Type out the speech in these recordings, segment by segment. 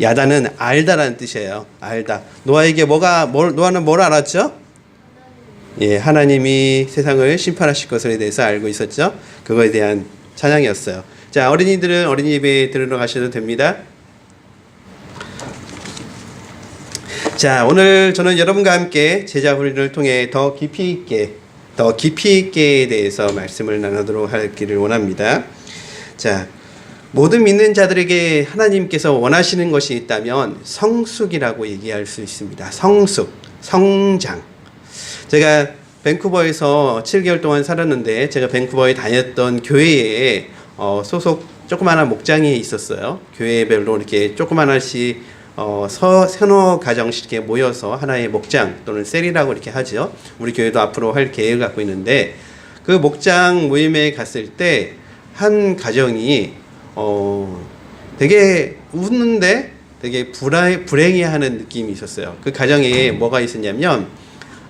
야다는 알다라는 뜻이에요. 알다. 노아에게 노아는 뭘 알았죠? 예, 하나님이 세상을 심판하실 것에 대해서 알고 있었죠. 그거에 대한 찬양이었어요. 자, 어린이들은 어린이 예배 들으러 가셔도 됩니다. 자, 오늘 저는 여러분과 함께 제자 훈련을 통해 더 깊이 있게에 대해서 말씀을 나누도록 하기를 원합니다. 자, 모든 믿는 자들에게 하나님께서 원하시는 것이 있다면 성숙이라고 얘기할 수 있습니다. 성숙, 성장. 제가 밴쿠버에서 7개월 동안 살았는데, 제가 밴쿠버에 다녔던 교회에 소속 조그마한 목장이 있었어요. 교회별로 이렇게 조그마한씩 서너 가정씩 이렇게 모여서 하나의 목장 또는 셀이라고 이렇게 하죠. 우리 교회도 앞으로 할 계획을 갖고 있는데, 그 목장 모임에 갔을 때 한 가정이 되게 웃는데 되게 불행해하는 느낌이 있었어요. 그 가정에 뭐가 있었냐면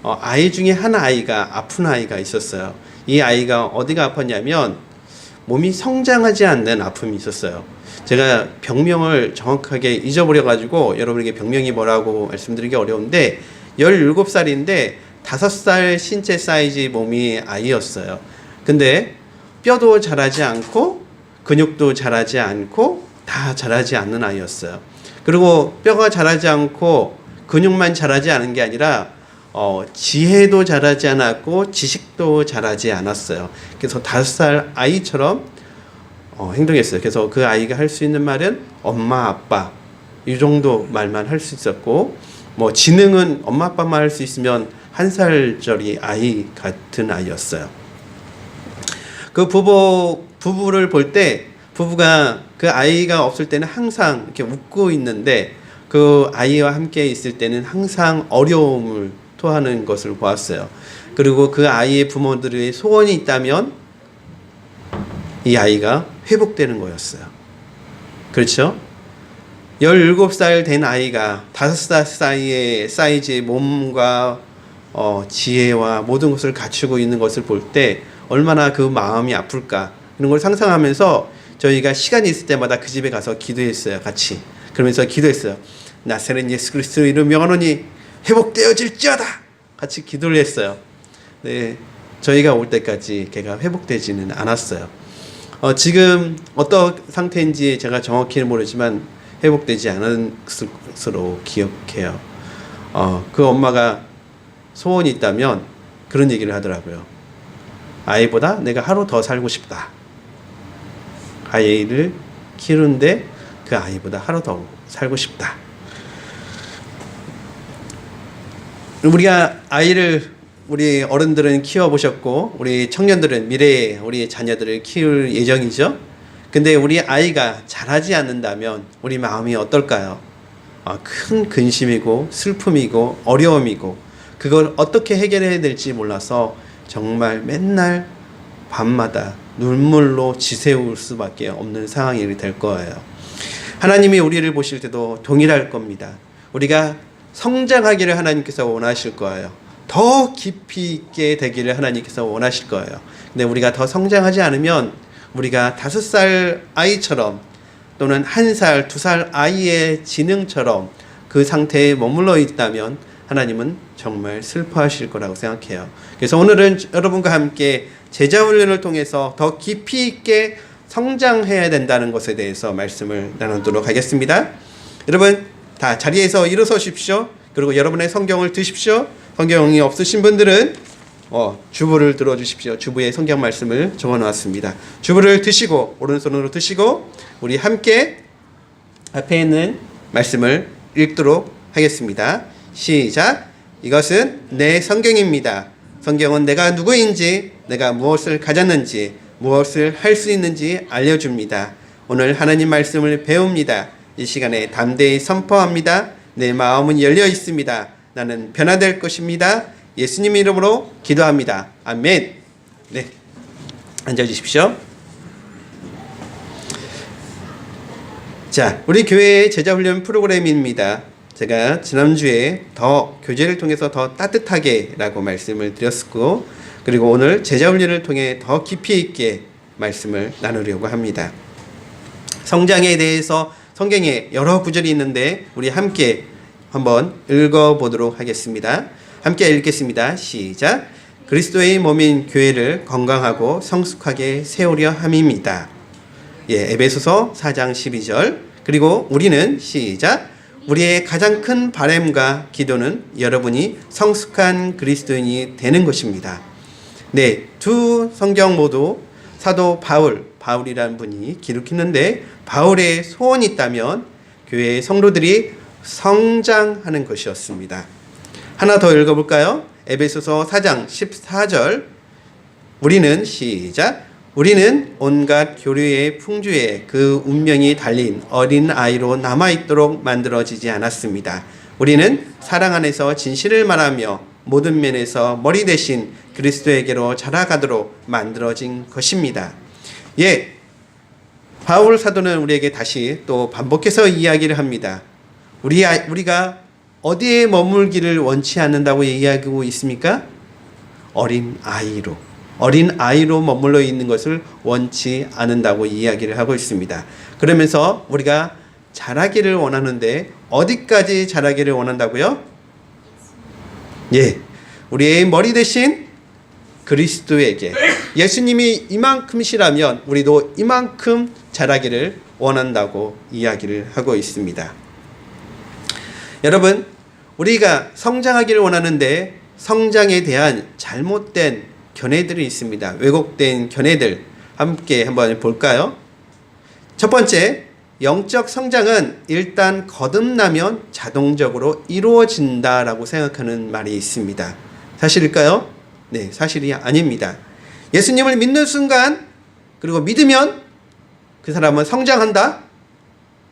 아이 중에 한 아이가 아픈 아이가 있었어요. 이 아이가 어디가 아팠냐면 몸이 성장하지 않는 아픔이 있었어요. 제가 병명을 정확하게 잊어버려가지고 여러분에게 병명이 뭐라고 말씀드리기 어려운데 17살인데 5살 신체 사이즈 몸이 아이였어요. 근데 뼈도 자라지 않고 근육도 자라지 않고 다 자라지 않는 아이였어요. 그리고 뼈가 자라지 않고 근육만 자라지 않은 게 아니라 지혜도 자라지 않았고 지식도 자라지 않았어요. 그래서 5살 아이처럼 행동했어요. 그래서 그 아이가 할 수 있는 말은 엄마, 아빠 이 정도 말만 할 수 있었고, 뭐 지능은 엄마, 아빠만 할 수 있으면 1살짜리 아이 같은 아이였어요. 그 부부를 볼 때 부부가 그 아이가 없을 때는 항상 이렇게 웃고 있는데 그 아이와 함께 있을 때는 항상 어려움을 토하는 것을 보았어요. 그리고 그 아이의 부모들의 소원이 있다면 이 아이가 회복되는 거였어요. 그렇죠? 17살 된 아이가 5살 사이의 사이즈의 몸과 지혜와 모든 것을 갖추고 있는 것을 볼 때 얼마나 그 마음이 아플까, 이런 걸 상상하면서 저희가 시간이 있을 때마다 그 집에 가서 기도했어요. 같이. 그러면서 기도했어요. 나사렛 예수 그리스도 이름 명하노니 회복되어질지어다. 같이 기도를 했어요. 네, 저희가 올 때까지 걔가 회복되지는 않았어요. 지금 어떤 상태인지 제가 정확히는 모르지만 회복되지 않은 것으로 기억해요. 그 엄마가 소원이 있다면 그런 얘기를 하더라고요. 아이보다 내가 하루 더 살고 싶다. 아이를 키우는데 그 아이보다 하루 더 살고 싶다. 우리가 아이를, 우리 어른들은 키워보셨고 우리 청년들은 미래에 우리 자녀들을 키울 예정이죠. 근데 우리 아이가 자라지 않는다면 우리 마음이 어떨까요? 큰 근심이고 슬픔이고 어려움이고, 그걸 어떻게 해결해야 될지 몰라서 정말 맨날 밤마다 눈물로 지새울 수밖에 없는 상황이 될 거예요. 하나님이 우리를 보실 때도 동일할 겁니다. 우리가 성장하기를 하나님께서 원하실 거예요. 더 깊이 있게 되기를 하나님께서 원하실 거예요. 근데 우리가 더 성장하지 않으면 우리가 5살 아이처럼 또는 1살, 2살 아이의 지능처럼 그 상태에 머물러 있다면 하나님은 정말 슬퍼하실 거라고 생각해요. 그래서 오늘은 여러분과 함께 제자훈련을 통해서 더 깊이 있게 성장해야 된다는 것에 대해서 말씀을 나누도록 하겠습니다. 여러분 다 자리에서 일어서십시오. 그리고 여러분의 성경을 드십시오. 성경이 없으신 분들은 주부를 들어주십시오. 주부의 성경 말씀을 적어놓았습니다. 주부를 드시고 오른손으로 드시고 우리 함께 앞에 있는 말씀을 읽도록 하겠습니다. 시작. 이것은 내 성경입니다. 성경은 내가 누구인지, 내가 무엇을 가졌는지, 무엇을 할 수 있는지 알려줍니다. 오늘 하나님 말씀을 배웁니다. 이 시간에 담대히 선포합니다. 내 마음은 열려 있습니다. 나는 변화될 것입니다. 예수님 이름으로 기도합니다. 아멘. 네, 앉아주십시오. 자, 우리 교회의 제자훈련 프로그램입니다. 제가 지난주에 더 교제를 통해서 더 따뜻하게 라고 말씀을 드렸고, 그리고 오늘 제자훈련을 통해 더 깊이 있게 말씀을 나누려고 합니다. 성장에 대해서 성경에 여러 구절이 있는데 우리 함께 한번 읽어보도록 하겠습니다. 함께 읽겠습니다. 시작. 그리스도의 몸인 교회를 건강하고 성숙하게 세우려 함입니다. 예, 에베소서 4장 12절. 그리고 우리는 시작. 우리의 가장 큰 바람과 기도는 여러분이 성숙한 그리스도인이 되는 것입니다. 네, 두 성경 모두 사도 바울이라는 분이 기록했는데 바울의 소원이 있다면 교회의 성도들이 성장하는 것이었습니다. 하나 더 읽어볼까요? 에베소서 4장 14절. 우리는 시작. 우리는 온갖 교류의 풍주에 그 운명이 달린 어린 아이로 남아있도록 만들어지지 않았습니다. 우리는 사랑 안에서 진실을 말하며 모든 면에서 머리 대신 그리스도에게로 자라가도록 만들어진 것입니다. 예, 바울 사도는 우리에게 다시 또 반복해서 이야기를 합니다. 우리가 어디에 머물기를 원치 않는다고 이야기하고 있습니까? 어린 아이로 머물러 있는 것을 원치 않는다고 이야기를 하고 있습니다. 그러면서 우리가 자라기를 원하는데 어디까지 자라기를 원한다고요? 예, 우리의 머리 대신 그리스도에게 예수님이 이만큼이시라면 우리도 이만큼 자라기를 원한다고 이야기를 하고 있습니다. 여러분, 우리가 성장하기를 원하는데 성장에 대한 잘못된 견해들이 있습니다. 왜곡된 견해들 함께 한번 볼까요? 첫 번째, 영적 성장은 일단 거듭나면 자동적으로 이루어진다라고 생각하는 말이 있습니다. 사실일까요? 네, 사실이 아닙니다. 예수님을 믿는 순간 그리고 믿으면 그 사람은 성장한다?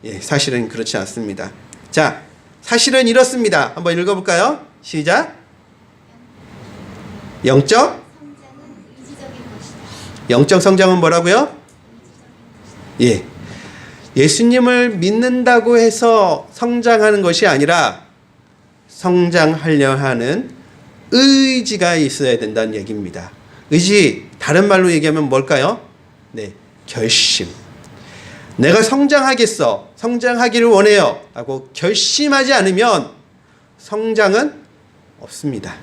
예, 사실은 그렇지 않습니다. 자, 사실은 이렇습니다. 한번 읽어볼까요? 시작. 영적 성장은 뭐라고요? 예, 예수님을 믿는다고 해서 성장하는 것이 아니라 성장하려 하는 의지가 있어야 된다는 얘기입니다. 의지, 다른 말로 얘기하면 뭘까요? 네, 결심. 내가 성장하겠어, 성장하기를 원해요 라고 결심하지 않으면 성장은 없습니다.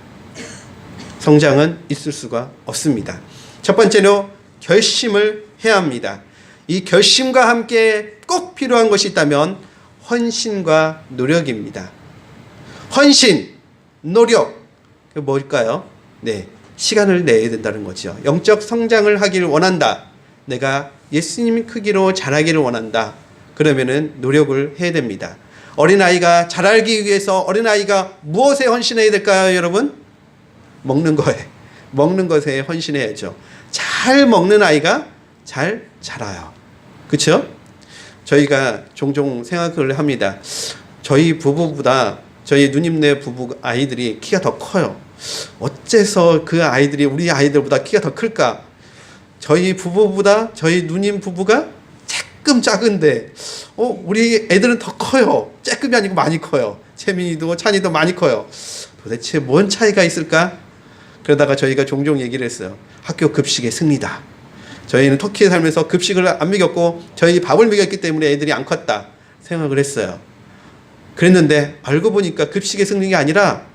성장은 있을 수가 없습니다. 첫 번째로 결심을 해야 합니다. 이 결심과 함께 꼭 필요한 것이 있다면 헌신과 노력입니다. 헌신, 노력, 그 뭘까요? 네, 시간을 내야 된다는 거죠. 영적 성장을 하기를 원한다. 내가 예수님 크기로 자라기를 원한다. 그러면은 노력을 해야 됩니다. 어린아이가 자라기 위해서 어린아이가 무엇에 헌신해야 될까요, 여러분? 먹는 것에 헌신해야죠. 잘 먹는 아이가 잘 자라요. 그렇죠? 저희가 종종 생각을 합니다. 저희 부부보다 저희 누님네 부부 아이들이 키가 더 커요. 어째서 그 아이들이 우리 아이들보다 키가 더 클까? 저희 부부보다 저희 누님 부부가 조금 작은데 우리 애들은 더 커요. 조금이 아니고 많이 커요. 채민이도 찬이도 많이 커요. 도대체 뭔 차이가 있을까? 그러다가 저희가 종종 얘기를 했어요. 학교 급식의 승리다. 저희는 터키에 살면서 급식을 안 먹였고 저희 밥을 먹였기 때문에 애들이 안 컸다 생각을 했어요. 그랬는데 알고 보니까 급식의 승리가 아니라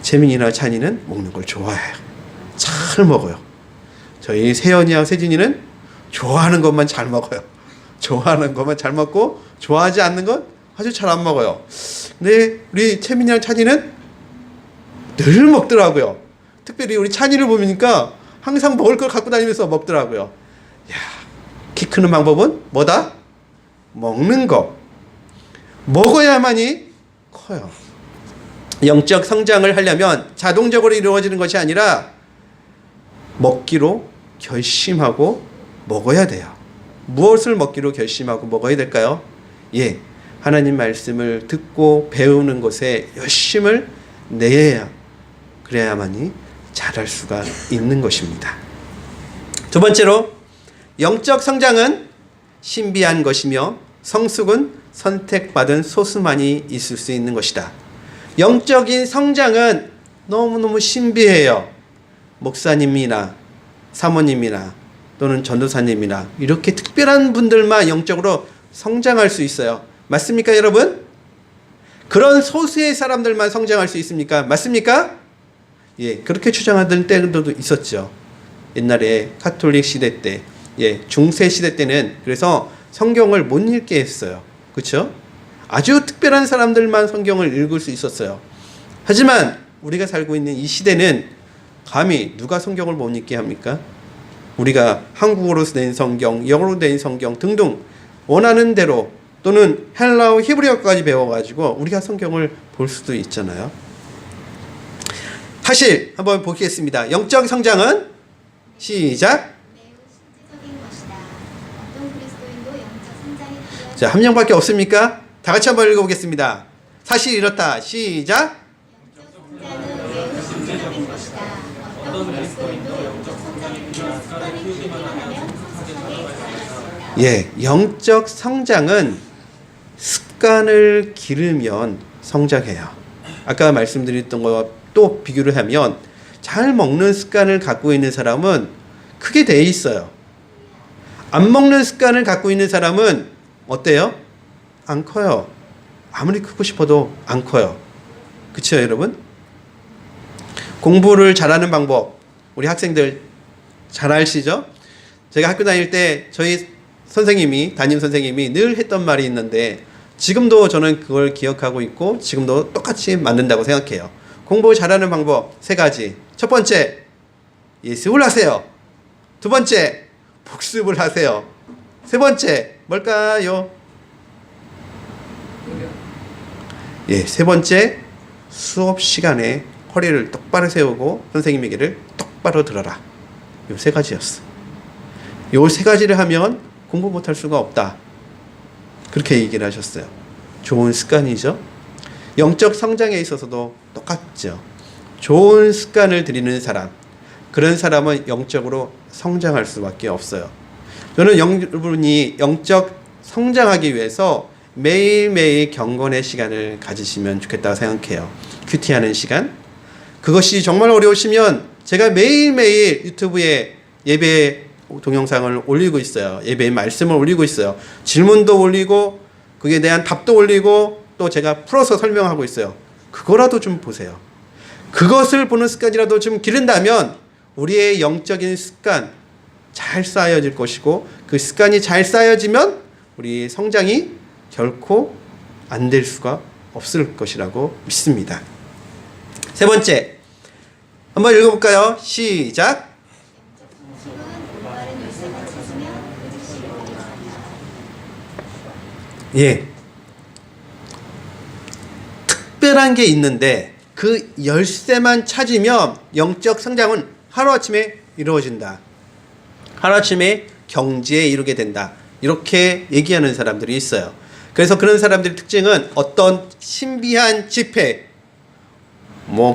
재민이나 찬이는 먹는 걸 좋아해요. 잘 먹어요. 저희 세연이와 세진이는 좋아하는 것만 잘 먹어요. 좋아하는 것만 잘 먹고 좋아하지 않는 건 아주 잘 안 먹어요. 근데 우리 채민이랑 찬이는 늘 먹더라고요. 특별히 우리 찬이를 보니까 항상 먹을 걸 갖고 다니면서 먹더라고요. 키 크는 방법은 뭐다? 먹는 거. 먹어야만이 커요. 영적 성장을 하려면 자동적으로 이루어지는 것이 아니라 먹기로 결심하고 먹어야 돼요. 무엇을 먹기로 결심하고 먹어야 될까요? 하나님 말씀을 듣고 배우는 것에 열심을 내야 그래야만이 잘할 수가 있는 것입니다. 두 번째로 영적 성장은 신비한 것이며 성숙은 선택받은 소수만이 있을 수 있는 것이다. 영적인 성장은 너무너무 신비해요. 목사님이나 사모님이나 또는 전도사님이나 이렇게 특별한 분들만 영적으로 성장할 수 있어요. 맞습니까, 여러분? 그런 소수의 사람들만 성장할 수 있습니까? 맞습니까? 예, 그렇게 주장하던 때도 있었죠. 옛날에 카톨릭 시대 때, 예, 중세 시대 때는 그래서 성경을 못 읽게 했어요. 그렇죠? 아주 특별한 사람들만 성경을 읽을 수 있었어요. 하지만 우리가 살고 있는 이 시대는 감히 누가 성경을 못 읽게 합니까? 우리가 한국어로 된 성경, 영어로 된 성경 등등 원하는 대로 또는 헬라어, 히브리어까지 배워가지고 우리가 성경을 볼 수도 있잖아요. 사실 한번 보겠습니다. 영적 성장은 시작. 자, 한 명밖에 없습니까? 다 같이 한번 읽어보겠습니다. 사실 이렇다. 시작. 예, 영적 성장은 습관을 기르면 성장해요. 아까 말씀드렸던 것과 또 비교를 하면 잘 먹는 습관을 갖고 있는 사람은 크게 돼 있어요. 안 먹는 습관을 갖고 있는 사람은 어때요? 안 커요. 아무리 크고 싶어도 안 커요. 그쵸, 여러분? 공부를 잘하는 방법 우리 학생들 잘 아시죠? 제가 학교 다닐 때 저희 선생님이, 담임 선생님이 늘 했던 말이 있는데 지금도 저는 그걸 기억하고 있고 지금도 똑같이 맞는다고 생각해요. 공부 잘하는 방법 3가지. 첫 번째, 예습을 하세요. 두 번째, 복습을 하세요. 세 번째, 뭘까요? 예, 세 번째, 수업 시간에 허리를 똑바로 세우고 선생님에게를 똑바로 들어라. 요 3가지였어. 요 3가지를 하면 공부 못할 수가 없다. 그렇게 얘기를 하셨어요. 좋은 습관이죠. 영적 성장에 있어서도 똑같죠. 좋은 습관을 들이는 사람, 그런 사람은 영적으로 성장할 수밖에 없어요. 저는 여러분이 영적 성장하기 위해서 매일매일 경건의 시간을 가지시면 좋겠다고 생각해요. 큐티하는 시간. 그것이 정말 어려우시면 제가 매일매일 유튜브에 예배 동영상을 올리고 있어요. 예배의 말씀을 올리고 있어요. 질문도 올리고 그에 대한 답도 올리고 또 제가 풀어서 설명하고 있어요. 그거라도 좀 보세요. 그것을 보는 습관이라도 좀 기른다면 우리의 영적인 습관 잘 쌓여질 것이고 그 습관이 잘 쌓여지면 우리 성장이 결코 안 될 수가 없을 것이라고 믿습니다. 세 번째, 한번 읽어볼까요? 시작. 예, 특별한 게 있는데 그 열쇠만 찾으면 영적 성장은 하루아침에 이루어진다. 하루아침에 경지에 이르게 된다. 이렇게 얘기하는 사람들이 있어요. 그래서 그런 사람들의 특징은 어떤 신비한 집회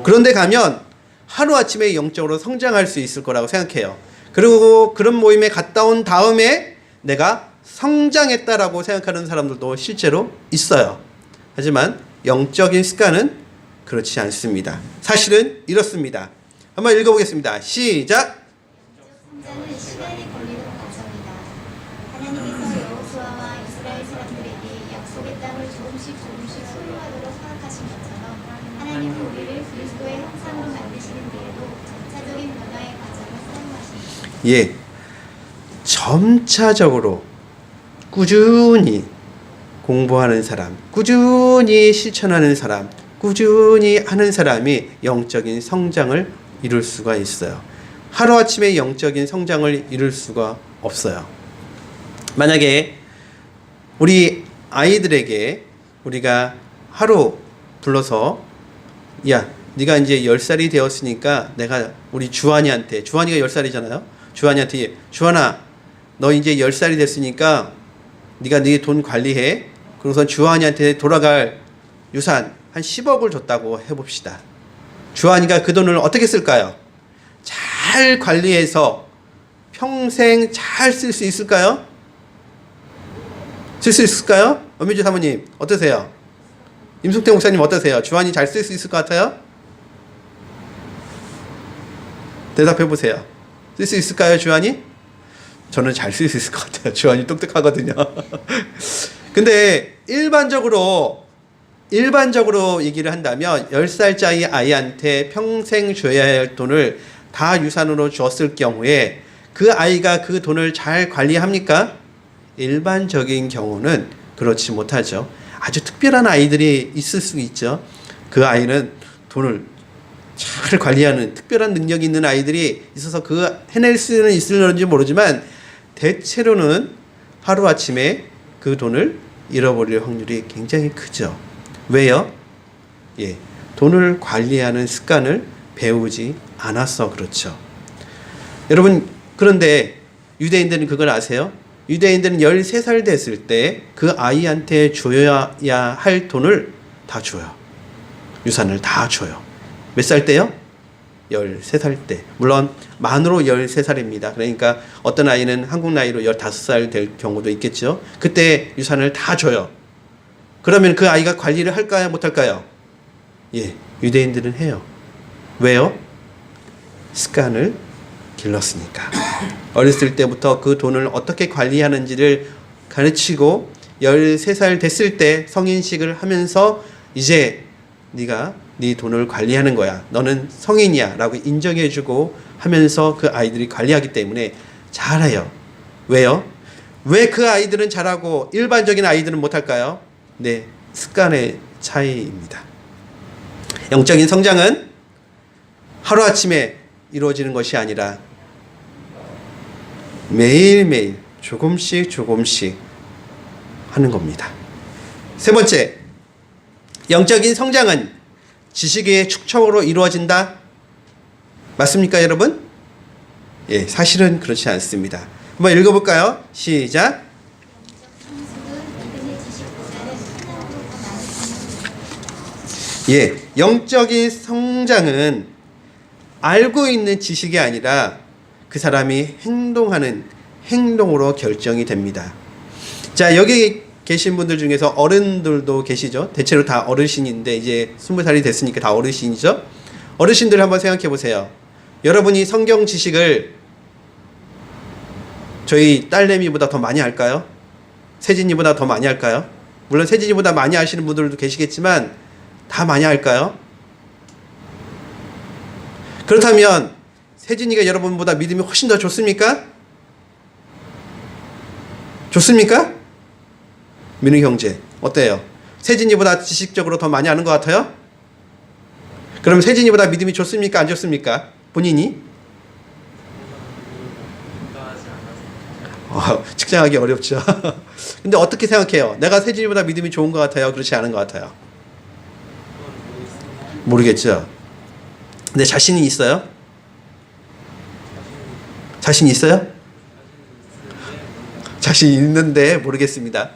그런 데 가면 하루아침에 영적으로 성장할 수 있을 거라고 생각해요. 그리고 그런 모임에 갔다 온 다음에 내가 성장했다라고 생각하는 사람들도 실제로 있어요. 하지만 영적인 습관은 그렇지 않습니다. 사실은 이렇습니다. 한번 읽어보겠습니다. 시작. 성장은 시간이 걸리는 과정이다. 하나님께서 여호수아와 이스라엘 사람들에게 약속의 땅을 조금씩 소유하도록 허락하신 것처럼 하나님은 우리를 그리스도의 형상으로 만드시는 데에도 점차적인 변화의 과정을 사용하십니다. 예, 점차적으로 꾸준히 공부하는 사람, 꾸준히 실천하는 사람, 꾸준히 하는 사람이 영적인 성장을 이룰 수가 있어요. 하루아침에 영적인 성장을 이룰 수가 없어요. 만약에 우리 아이들에게 우리가 하루 불러서 야, 네가 이제 10살이 되었으니까 내가 우리 주한이가 10살이잖아요. 주한이한테 주한아, 너 이제 10살이 됐으니까 네가 네 돈 관리해. 그래서 주한이한테 돌아갈 유산 한 10억을 줬다고 해봅시다. 주한이가 그 돈을 어떻게 쓸까요? 잘 관리해서 평생 잘 쓸 수 있을까요? 쓸 수 있을까요? 엄미주 사모님 어떠세요? 임숙태 목사님 어떠세요? 주한이 잘 쓸 수 있을 것 같아요? 대답해 보세요. 쓸 수 있을까요, 주한이? 저는 잘 쓸 수 있을 것 같아요. 주한이 똑똑하거든요. 근데 일반적으로 얘기를 한다면 10살짜리 아이한테 평생 줘야 할 돈을 다 유산으로 줬을 경우에 그 아이가 그 돈을 잘 관리합니까? 일반적인 경우는 그렇지 못하죠. 아주 특별한 아이들이 있을 수 있죠. 그 아이는 돈을 잘 관리하는 특별한 능력이 있는 아이들이 있어서 그 해낼 수는 있을지 모르지만 대체로는 하루아침에 그 돈을 잃어버릴 확률이 굉장히 크죠. 왜요? 예, 돈을 관리하는 습관을 배우지 않아서 그렇죠. 여러분, 그런데 유대인들은 그걸 아세요? 유대인들은 13살 됐을 때 그 아이한테 줘야 할 돈을 다 줘요. 유산을 다 줘요. 몇 살 때요? 13살 때. 물론 만으로 13살입니다. 그러니까 어떤 아이는 한국 나이로 15살 될 경우도 있겠죠. 그때 유산을 다 줘요. 그러면 그 아이가 관리를 할까요? 못할까요? 예, 유대인들은 해요. 왜요? 습관을 길렀으니까. 어렸을 때부터 그 돈을 어떻게 관리하는지를 가르치고 13살 됐을 때 성인식을 하면서 이제 네가 네 돈을 관리하는 거야. 너는 성인이야 라고 인정해주고 하면서 그 아이들이 관리하기 때문에 잘해요. 왜요? 왜 그 아이들은 잘하고 일반적인 아이들은 못할까요? 네, 습관의 차이입니다. 영적인 성장은 하루아침에 이루어지는 것이 아니라 매일매일 조금씩 하는 겁니다. 세 번째, 영적인 성장은 지식의 축적으로 이루어진다. 맞습니까, 여러분? 예, 사실은 그렇지 않습니다. 한번 읽어볼까요? 시작. 예, 영적인 성장은 알고 있는 지식이 아니라 그 사람이 행동하는 행동으로 결정이 됩니다. 자, 여기 계신 분들 중에서 어른들도 계시죠? 대체로 다 어르신인데 이제 20살이 됐으니까 다 어르신이죠? 어르신들 한번 생각해 보세요. 여러분이 성경 지식을 저희 딸내미보다 더 많이 할까요? 세진이보다 더 많이 할까요? 물론 세진이보다 많이 하시는 분들도 계시겠지만 다 많이 할까요? 그렇다면 세진이가 여러분보다 믿음이 훨씬 더 좋습니까? 좋습니까? 민우 형제 어때요? 세진이보다 지식적으로 더 많이 아는 것 같아요? 그럼 세진이보다 믿음이 좋습니까? 안 좋습니까? 본인이? 측정하기 어렵죠. 근데 어떻게 생각해요? 내가 세진이보다 믿음이 좋은 것 같아요? 그렇지 않은 것 같아요? 모르겠죠. 근데 자신이 있어요? 자신 있어요? 자신 있는데 모르겠습니다.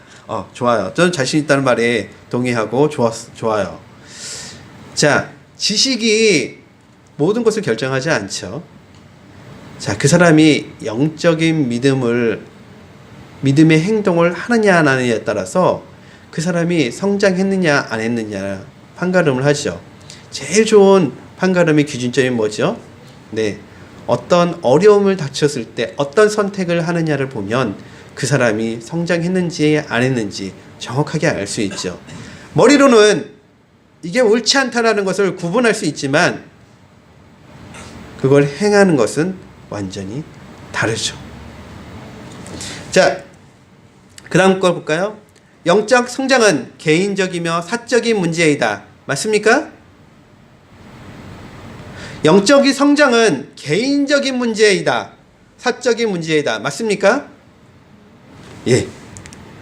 좋아요. 저는 자신 있다는 말에 동의하고 좋아요. 자, 지식이 모든 것을 결정하지 않죠. 자, 그 사람이 영적인 믿음의 행동을 하느냐 안 하느냐에 따라서 그 사람이 성장했느냐 안 했느냐 판가름을 하죠. 제일 좋은 판가름의 기준점이 뭐죠? 네, 어떤 어려움을 닥쳤을 때 어떤 선택을 하느냐를 보면 그 사람이 성장했는지 안 했는지 정확하게 알 수 있죠. 머리로는 이게 옳지 않다라는 것을 구분할 수 있지만 그걸 행하는 것은 완전히 다르죠. 자, 그 다음 걸 볼까요? 영적 성장은 개인적이며 사적인 문제이다. 맞습니까? 영적인 성장은 개인적인 문제이다. 사적인 문제이다. 맞습니까? 예.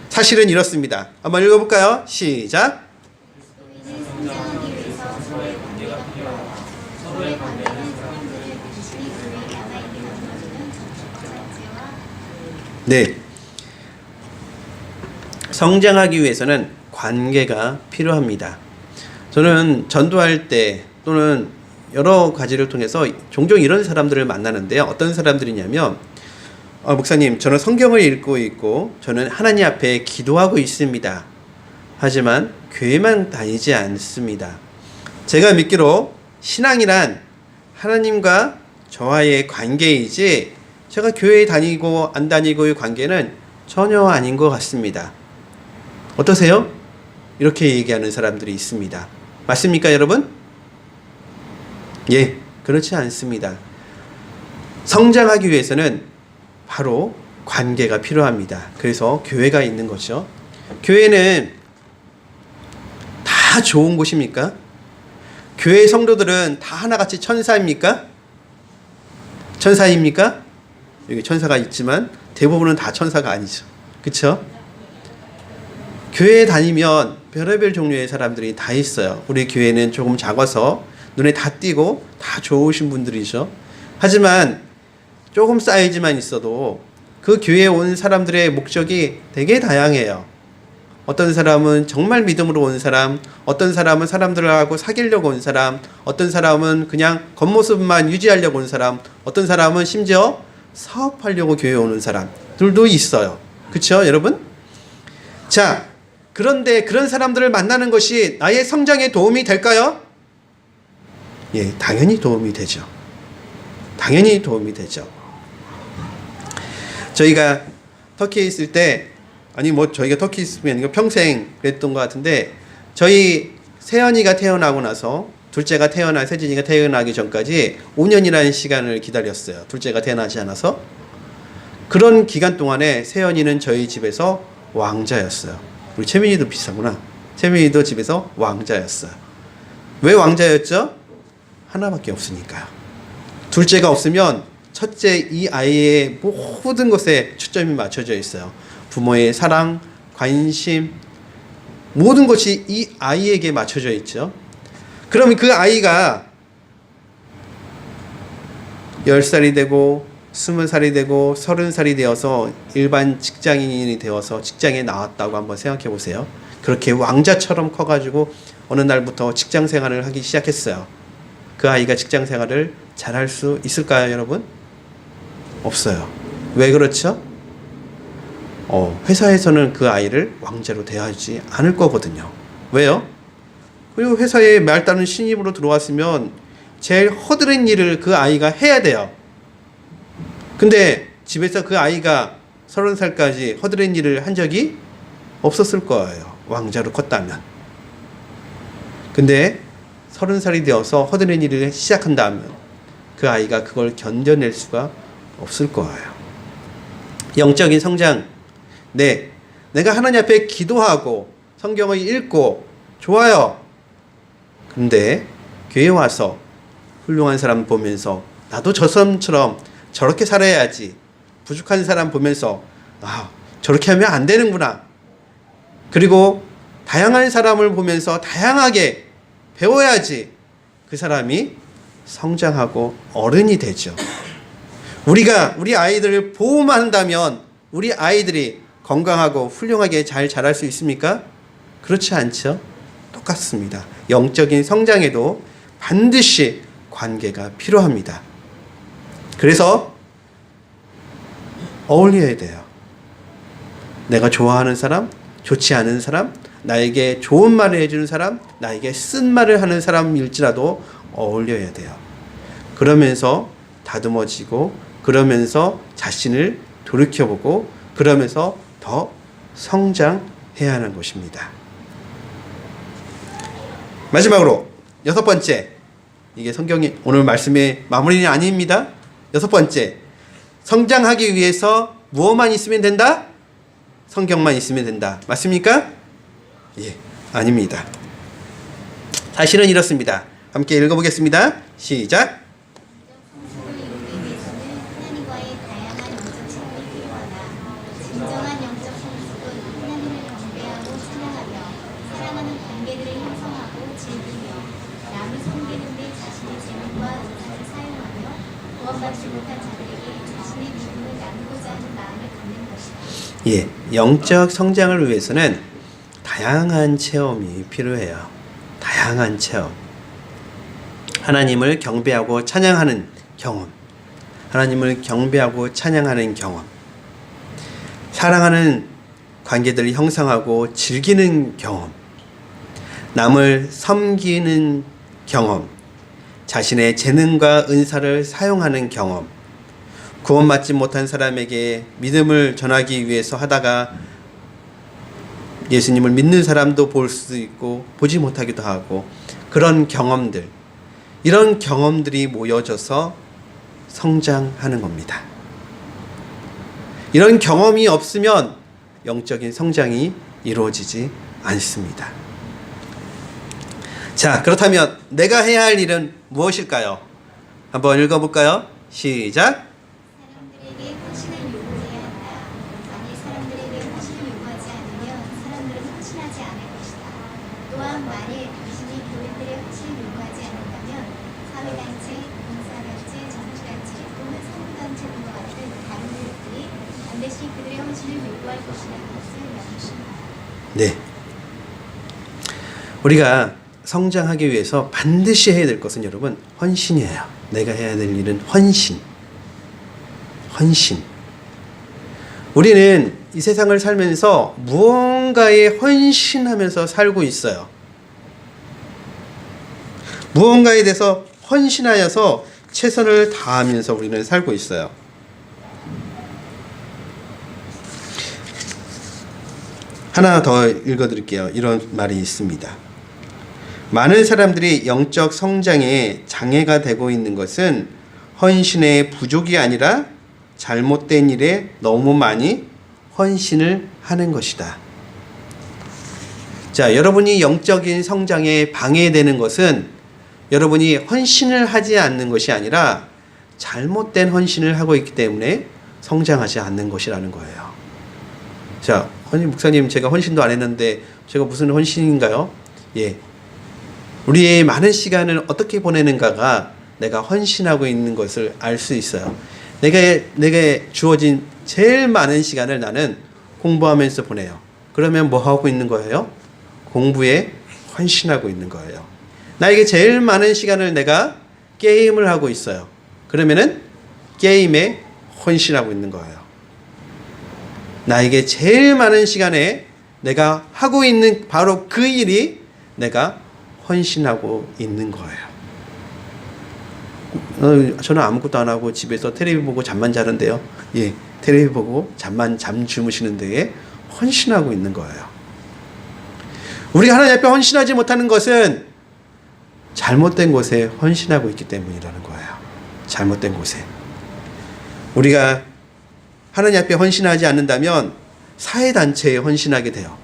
사실은 이렇습니다. 한번 읽어볼까요? 시작. 성장하기 위해서 서로의 관계가 필요하다. 서로의 관계는 사람들을 자신이 교회에 남아있게 만들어주는 전체와 네. 성장하기 위해서는 관계가 필요합니다. 저는 전도할 때 또는 여러 가지를 통해서 종종 이런 사람들을 만나는데요. 어떤 사람들이냐면 목사님, 저는 성경을 읽고 있고 저는 하나님 앞에 기도하고 있습니다. 하지만 교회만 다니지 않습니다. 제가 믿기로 신앙이란 하나님과 저와의 관계이지 제가 교회에 다니고 안 다니고의 관계는 전혀 아닌 것 같습니다. 어떠세요? 이렇게 얘기하는 사람들이 있습니다. 맞습니까, 여러분? 예, 그렇지 않습니다. 성장하기 위해서는 바로 관계가 필요합니다. 그래서 교회가 있는 거죠. 교회는 다 좋은 곳입니까? 교회 성도들은 다 하나같이 천사입니까? 천사입니까? 여기 천사가 있지만 대부분은 다 천사가 아니죠. 그렇죠? 교회에 다니면 별의별 종류의 사람들이 다 있어요. 우리 교회는 조금 작아서 눈에 다 띄고 다 좋으신 분들이죠. 하지만 조금 사이즈만 있어도 그 교회에 온 사람들의 목적이 되게 다양해요. 어떤 사람은 정말 믿음으로 온 사람, 어떤 사람은 사람들하고 사귀려고 온 사람, 어떤 사람은 그냥 겉모습만 유지하려고 온 사람, 어떤 사람은 심지어 사업하려고 교회에 오는 사람들도 있어요. 그렇죠, 여러분? 자, 그런데 그런 사람들을 만나는 것이 나의 성장에 도움이 될까요? 예, 당연히 도움이 되죠. 당연히 도움이 되죠. 저희가 터키에 있을 때, 아니 뭐 저희가 터키에 있으면 이거 평생 그랬던 것 같은데, 저희 세연이가 태어나고 나서 둘째가 세진이가 태어나기 전까지 5년이라는 시간을 기다렸어요. 둘째가 태어나지 않아서. 그런 기간 동안에 세연이는 저희 집에서 왕자였어요. 우리 채민이도 비슷하구나. 채민이도 집에서 왕자였어요. 왜 왕자였죠? 하나밖에 없으니까요. 둘째가 없으면 첫째 이 아이의 모든 것에 초점이 맞춰져 있어요. 부모의 사랑, 관심, 모든 것이 이 아이에게 맞춰져 있죠. 그러면 그 아이가 10살이 되고 20살이 되고 30살이 되어서 일반 직장인이 되어서 직장에 나왔다고 한번 생각해 보세요. 그렇게 왕자처럼 커가지고 어느 날부터 직장 생활을 하기 시작했어요. 그 아이가 직장 생활을 잘할 수 있을까요, 여러분? 없어요. 왜 그렇죠? 회사에서는 그 아이를 왕자로 대하지 않을 거거든요. 왜요? 그리고 회사에 말따는 신입으로 들어왔으면 제일 허드렛 일을 그 아이가 해야 돼요. 근데 집에서 그 아이가 30살까지 허드렛 일을 한 적이 없었을 거예요. 왕자로 컸다면. 근데 30살이 되어서 허드렛 일을 시작한다면 그 아이가 그걸 견뎌낼 수가 없을 거예요. 영적인 성장. 네, 내가 하나님 앞에 기도하고 성경을 읽고 좋아요. 근데 교회 와서 훌륭한 사람 보면서 나도 저 사람처럼 저렇게 살아야지. 부족한 사람 보면서 저렇게 하면 안 되는구나. 그리고 다양한 사람을 보면서 다양하게 배워야지. 그 사람이 성장하고 어른이 되죠. 우리가 우리 아이들을 보호만 한다면 우리 아이들이 건강하고 훌륭하게 잘 자랄 수 있습니까? 그렇지 않죠? 똑같습니다. 영적인 성장에도 반드시 관계가 필요합니다. 그래서 어울려야 돼요. 내가 좋아하는 사람, 좋지 않은 사람, 나에게 좋은 말을 해주는 사람, 나에게 쓴 말을 하는 사람일지라도 어울려야 돼요. 그러면서 다듬어지고, 그러면서 자신을 돌이켜보고, 그러면서 더 성장해야 하는 것입니다. 마지막으로 6번째, 이게 성경이 오늘 말씀의 마무리는 아닙니다. 6번째, 성장하기 위해서 무엇만 있으면 된다? 성경만 있으면 된다. 맞습니까? 예, 아닙니다. 사실은 이렇습니다. 함께 읽어보겠습니다. 시작. 성숙을 이루기 위해서는 하나님과의 다양한 영적 체험이 필요하다. 진정한 영적 성숙은 하나님을 경배하고 찬양하며 사랑하는 관계들을 형성하고 즐기며 남을 섬기는 데 자신의 재능과 은사를 사용하며 구원받지 못한 자들에게 자신의 믿음을 나누고자 하는 마음을 갖는 것이다. 예, 영적 성장을 위해서는 다양한 체험이 필요해요. 다양한 체험. 하나님을 경배하고 찬양하는 경험. 하나님을 경배하고 찬양하는 경험. 사랑하는 관계들을 형성하고 즐기는 경험. 남을 섬기는 경험. 자신의 재능과 은사를 사용하는 경험. 구원받지 못한 사람에게 믿음을 전하기 위해서 하다가 예수님을 믿는 사람도 볼 수도 있고 보지 못하기도 하고, 그런 경험들, 이런 경험들이 모여져서 성장하는 겁니다. 이런 경험이 없으면 영적인 성장이 이루어지지 않습니다. 자, 그렇다면 내가 해야 할 일은 무엇일까요? 한번 읽어볼까요? 시작. 사람들에게 헌신을 요구해야 한다. 만일 사람들에게 헌신을 요구하지 않으면 사람들은 헌신하지 않을 것이다. 또한 만일 당신이 교인들의 헌신을 요구하지 않는다면 사회단체, 봉사단체, 정치단체 또는 선교단체 등과 같은 다른 그룹들이 반드시 그들의 헌신을 요구할 것이라는 것을 명심하라. 네. 우리가 성장하기 위해서 반드시 해야 될 것은 여러분 헌신이에요. 내가 해야 될 일은 헌신. 헌신. 우리는 이 세상을 살면서 무언가에 헌신하면서 살고 있어요. 무언가에 대해서 헌신하여서 최선을 다하면서 우리는 살고 있어요. 하나 더 읽어드릴게요. 이런 말이 있습니다. 많은 사람들이 영적 성장에 장애가 되고 있는 것은 헌신의 부족이 아니라 잘못된 일에 너무 많이 헌신을 하는 것이다. 자, 여러분이 영적인 성장에 방해되는 것은 여러분이 헌신을 하지 않는 것이 아니라 잘못된 헌신을 하고 있기 때문에 성장하지 않는 것이라는 거예요. 자, 아니 목사님, 제가 헌신도 안 했는데 제가 무슨 헌신인가요? 예, 우리의 많은 시간을 어떻게 보내는가가 내가 헌신하고 있는 것을 알 수 있어요. 내게 주어진 제일 많은 시간을 나는 공부하면서 보내요. 그러면 뭐 하고 있는 거예요? 공부에 헌신하고 있는 거예요. 나에게 제일 많은 시간을 내가 게임을 하고 있어요. 그러면은 게임에 헌신하고 있는 거예요. 나에게 제일 많은 시간에 내가 하고 있는 바로 그 일이 내가 헌신하고 있는 거예요. 저는 아무것도 안 하고 집에서 텔레비 보고 잠만 자는데요. 예, 텔레비 보고 잠 주무시는 데에 헌신하고 있는 거예요. 우리가 하나님 앞에 헌신하지 못하는 것은 잘못된 곳에 헌신하고 있기 때문이라는 거예요. 잘못된 곳에. 우리가 하나님 앞에 헌신하지 않는다면 사회단체에 헌신하게 돼요.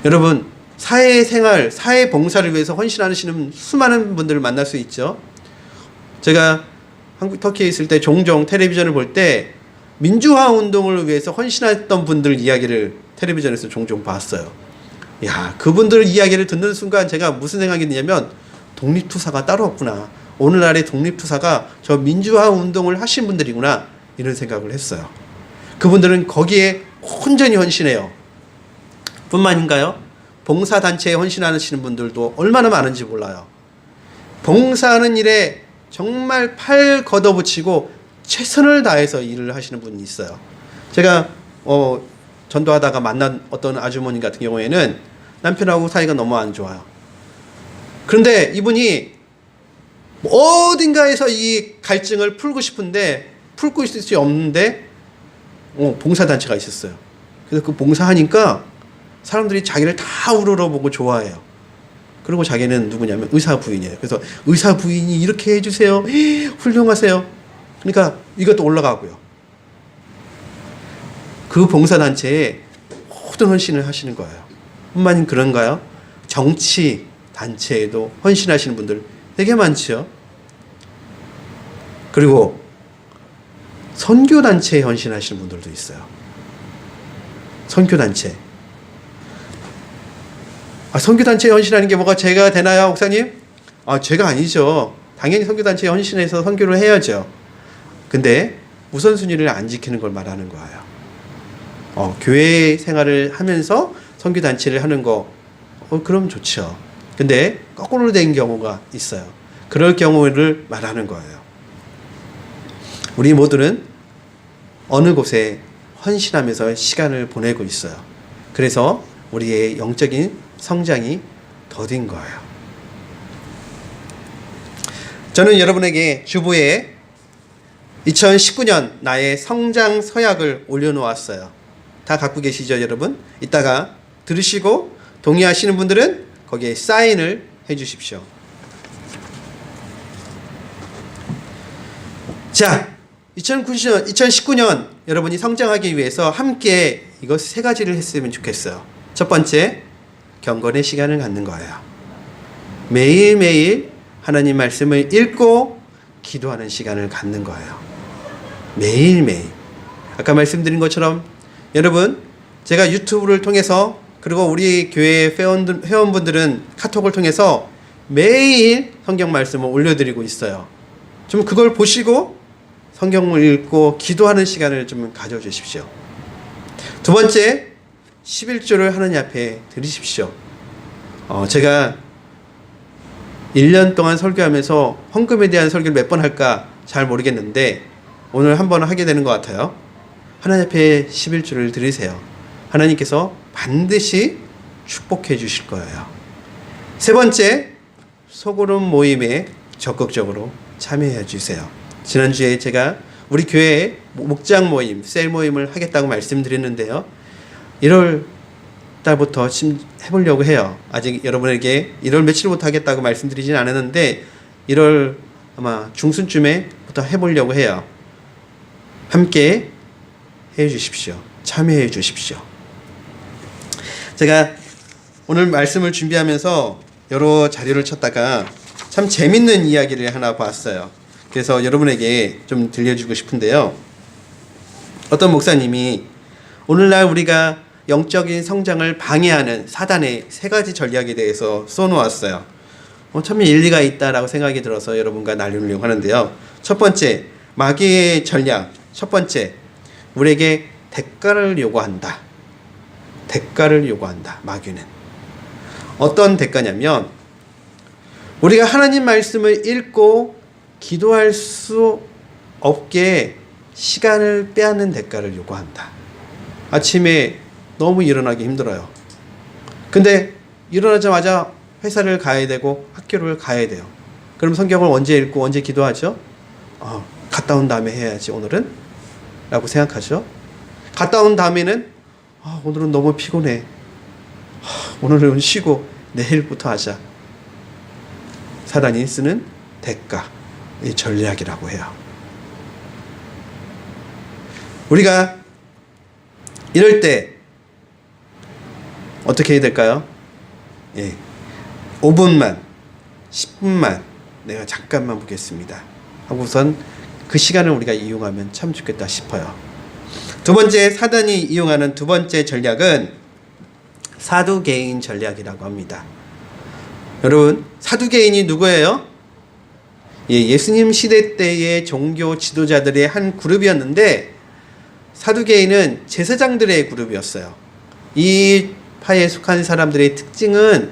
여러분, 사회생활, 사회봉사를 위해서 헌신하시는 수많은 분들을 만날 수 있죠. 제가 한국 터키에 있을 때 종종 텔레비전을 볼 때 민주화 운동을 위해서 헌신했던 분들 이야기를 텔레비전에서 종종 봤어요. 야, 그분들 이야기를 듣는 순간 제가 무슨 생각이 드냐면 독립투사가 따로 없구나. 오늘날의 독립투사가 저 민주화 운동을 하신 분들이구나. 이런 생각을 했어요. 그분들은 거기에 온전히 헌신해요. 뿐만인가요? 봉사단체에 헌신하시는 분들도 얼마나 많은지 몰라요. 봉사하는 일에 정말 팔 걷어붙이고 최선을 다해서 일을 하시는 분이 있어요. 제가 전도하다가 만난 어떤 아주머니 같은 경우에는 남편하고 사이가 너무 안 좋아요. 그런데 이분이 어딘가에서 이 갈증을 풀고 싶은데 풀고 있을 수 없는데 봉사단체가 있었어요. 그래서 그 봉사하니까 사람들이 자기를 다 우러러보고 좋아해요. 그리고 자기는 누구냐면 의사 부인이에요. 그래서 의사 부인이 이렇게 해주세요. 훌륭하세요. 그러니까 이것도 올라가고요. 그 봉사단체에 모든 헌신을 하시는 거예요. 뿐만 그런가요? 정치 단체에도 헌신하시는 분들 되게 많죠. 그리고 선교단체에 헌신하시는 분들도 있어요. 선교단체. 선교단체에 헌신하는 게 뭐가 죄가 되나요, 목사님? 죄가 아니죠. 당연히 선교단체에 헌신해서 선교를 해야죠. 근데 우선순위를 안 지키는 걸 말하는 거예요. 교회 생활을 하면서 선교단체를 하는 거, 그럼 좋죠. 근데 거꾸로 된 경우가 있어요. 그럴 경우를 말하는 거예요. 우리 모두는 어느 곳에 헌신하면서 시간을 보내고 있어요. 그래서 우리의 영적인 성장이 더딘 거예요. 저는 여러분에게 주보에 2019년 나의 성장 서약을 올려놓았어요. 다 갖고 계시죠, 여러분? 이따가 들으시고 동의하시는 분들은 거기에 사인을 해주십시오. 자, 2019년 여러분이 성장하기 위해서 함께 이것 세 가지를 했으면 좋겠어요. 첫 번째, 경건의 시간을 갖는 거예요. 매일매일 하나님 말씀을 읽고 기도하는 시간을 갖는 거예요. 매일매일. 아까 말씀드린 것처럼 여러분, 제가 유튜브를 통해서 그리고 우리 교회 회원분들은 카톡을 통해서 매일 성경 말씀을 올려드리고 있어요. 좀 그걸 보시고 성경을 읽고 기도하는 시간을 좀 가져주십시오. 두 번째, 11조를 하나님 앞에 드리십시오. 제가 1년 동안 설교하면서 헌금에 대한 설교를 몇 번 할까 잘 모르겠는데 오늘 한 번 하게 되는 것 같아요. 하나님 앞에 11조를 드리세요. 하나님께서 반드시 축복해 주실 거예요. 세 번째, 소그룹 모임에 적극적으로 참여해 주세요. 지난주에 제가 우리 교회에 목장 모임, 셀 모임을 하겠다고 말씀드렸는데요. 1월 달부터 해보려고 해요. 아직 여러분에게 1월 며칠부터 하겠다고 말씀드리진 않았는데 1월 아마 중순쯤에부터 해보려고 해요. 함께 해 주십시오. 참여해 주십시오. 제가 오늘 말씀을 준비하면서 여러 자료를 찾다가 참 재밌는 이야기를 하나 봤어요. 그래서 여러분에게 좀 들려주고 싶은데요. 어떤 목사님이 오늘날 우리가 영적인 성장을 방해하는 사단의 세 가지 전략에 대해서 써놓았어요. 참 일리가 있다라고 생각이 들어서 여러분과 나누려고 하는데요. 첫 번째, 마귀의 전략. 첫 번째, 우리에게 대가를 요구한다. 대가를 요구한다. 마귀는. 어떤 대가냐면 우리가 하나님 말씀을 읽고 기도할 수 없게 시간을 빼앗는 대가를 요구한다. 아침에 너무 일어나기 힘들어요. 근데 일어나자마자 회사를 가야 되고 학교를 가야 돼요. 그럼 성경을 언제 읽고 언제 기도하죠? 갔다 온 다음에 해야지 오늘은? 라고 생각하죠. 갔다 온 다음에는 오늘은 너무 피곤해. 오늘은 쉬고 내일부터 하자. 사단이 쓰는 대가, 이 전략이라고 해요. 우리가 이럴 때 어떻게 해야 될까요? 5분만, 10분만 내가 잠깐만 보겠습니다 하고선 그 시간을 우리가 이용하면 참 좋겠다 싶어요. 두 번째, 사단이 이용하는 두 번째 전략은 사두개인 전략이라고 합니다. 여러분, 사두개인이 누구예요? 예수님 시대 때의 종교 지도자들의 한 그룹이었는데 사두개인은 제사장들의 그룹이었어요. 이 파에 속한 사람들의 특징은